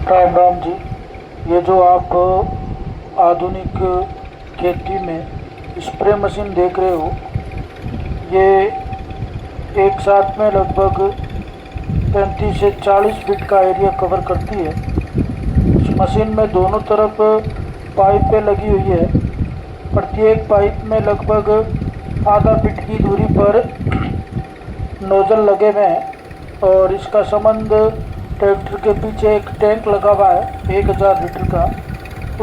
राम राम जी। ये जो आप आधुनिक खेती में स्प्रे मशीन देख रहे हो, ये एक साथ में लगभग 35 से 40 फीट का एरिया कवर करती है। इस मशीन में दोनों तरफ पाइपें लगी हुई है। प्रत्येक पाइप में लगभग आधा फीट की दूरी पर नोजल लगे हुए हैं और इसका संबंध ट्रैक्टर के पीछे एक टैंक लगा हुआ है 1000 लीटर का,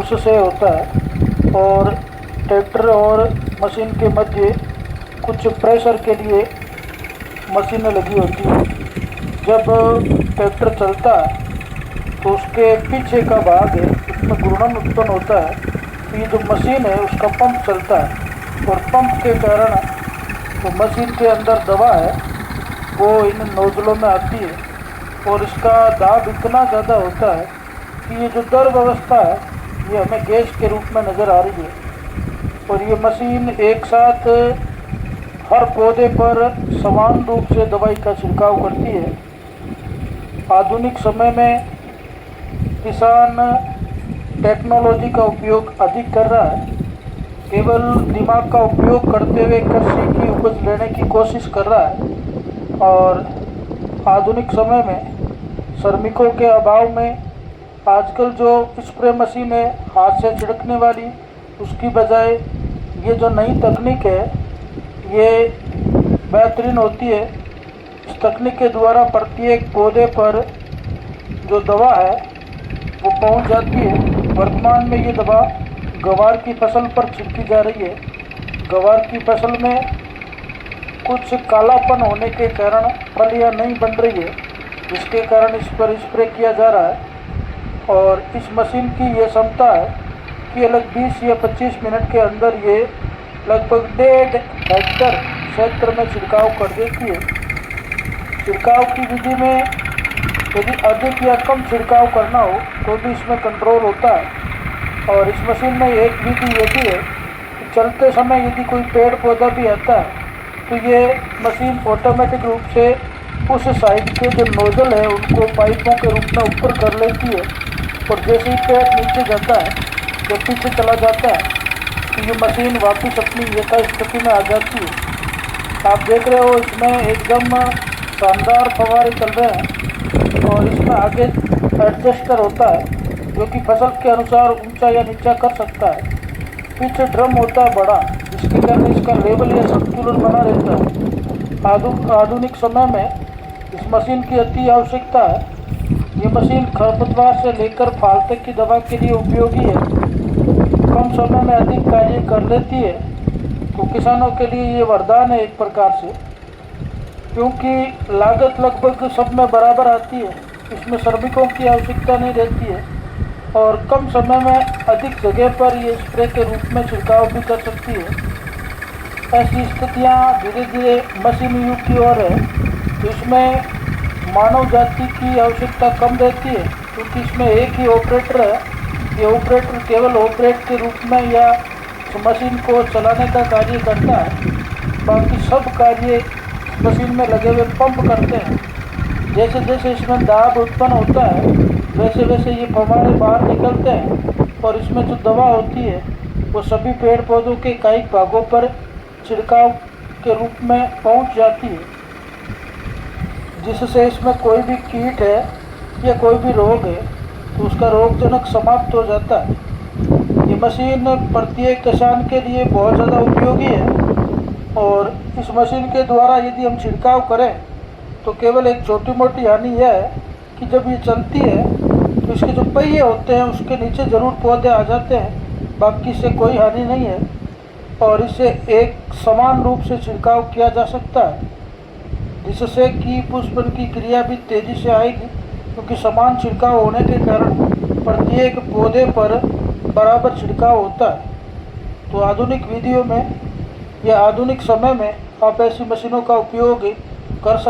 उससे होता है। और ट्रैक्टर और मशीन के मध्य कुछ प्रेशर के लिए मशीनें लगी होती हैं। जब ट्रैक्टर चलता है तो उसके पीछे का भाग है, उसमें घूर्णन उत्पन्न होता है। तो ये जो मशीन है उसका पंप चलता है और पंप के कारण तो मशीन के अंदर दवा है वो इन नोजलों में आती है और इसका दाब इतना ज़्यादा होता है कि ये जो द्रव अवस्था है ये हमें गैस के रूप में नज़र आ रही है। और ये मशीन एक साथ हर पौधे पर समान रूप से दवाई का छिड़काव करती है। आधुनिक समय में किसान टेक्नोलॉजी का उपयोग अधिक कर रहा है, केवल दिमाग का उपयोग करते हुए कृषि की उपज लेने की कोशिश कर रहा है। और आधुनिक समय में श्रमिकों के अभाव में आजकल जो स्प्रे मशीन है हाथ से छिड़कने वाली, उसकी बजाय ये जो नई तकनीक है ये बेहतरीन होती है। इस तकनीक के द्वारा प्रत्येक पौधे पर जो दवा है वो पहुंच जाती है। वर्तमान में ये दवा ग्वार की फसल पर छिड़की जा रही है। ग्वार की फसल में कुछ कालापन होने के कारण फलियां नहीं बन रही है, जिसके कारण इस पर स्प्रे किया जा रहा है। और इस मशीन की ये क्षमता है कि अलग 20 या 25 मिनट के अंदर ये लगभग 1.5 हेक्टर क्षेत्र में छिड़काव कर देती है। छिड़काव की विधि में यदि अधिक या कम छिड़काव करना हो तो भी इसमें कंट्रोल होता है। और इस मशीन में एक विधि ये भी है कि चलते समय यदि कोई पेड़ पौधा भी आता है तो ये मशीन ऑटोमेटिक रूप से उस साइड के जो नोजल है उनको पाइपों के रूप में ऊपर कर लेती है। और जैसे ही पेड़ नीचे जाता है या पीछे चला जाता है तो ये मशीन वापस अपनी यथास्थिति में आ जाती है। आप देख रहे हो इसमें एकदम शानदार फव्वारे चल रहे हैं और इसमें आगे एडजस्टर होता है जो कि फसल के अनुसार ऊंचा या नीचा कर सकता है। पीछे ड्रम होता है बड़ा, जिसके कारण इसका लेवल या संतुलन बना रहता है। आधुनिक समय में इस मशीन की अति आवश्यकता है। ये मशीन खरपतवार से लेकर फाल तक की दवा के लिए उपयोगी है। कम समय में अधिक कार्य कर लेती है, तो किसानों के लिए ये वरदान है एक प्रकार से, क्योंकि लागत लगभग सब में बराबर आती है। इसमें श्रमिकों की आवश्यकता नहीं रहती है और कम समय में अधिक जगह पर ये स्प्रे के रूप में छिड़काव भी कर सकती है। ऐसी स्थितियाँ धीरे धीरे मशीन युग की ओर है, तो इसमें मानव जाति की आवश्यकता कम रहती है, क्योंकि इसमें एक ही ऑपरेटर है। ये ऑपरेटर केवल ऑपरेट के रूप में या मशीन को चलाने का कार्य करता है, बाकी सब कार्य मशीन में लगे हुए पंप करते हैं। जैसे जैसे इसमें दाब उत्पन्न होता है वैसे वैसे ये फव्वारे बाहर निकलते हैं और इसमें जो दवा होती है वो सभी पेड़ पौधों के कई भागों पर छिड़काव के रूप में पहुंच जाती है, जिससे इसमें कोई भी कीट है या कोई भी रोग है तो उसका रोगजनक समाप्त हो जाता है। ये मशीन प्रत्येक किसान के लिए बहुत ज़्यादा उपयोगी है। और इस मशीन के द्वारा यदि हम छिड़काव करें तो केवल एक छोटी मोटी हानि यह है कि जब ये चलती है तो इसके जो पहिए होते हैं उसके नीचे ज़रूर पौधे आ जाते हैं, बाकी से कोई हानि नहीं है। और इसे एक समान रूप से छिड़काव किया जा सकता है, जिससे कि पुष्पन की क्रिया भी तेज़ी से आएगी, क्योंकि समान छिड़काव होने के कारण प्रत्येक पौधे पर बराबर छिड़काव होता है। तो आधुनिक विधियों में या आधुनिक समय में आप ऐसी मशीनों का उपयोग कर सकते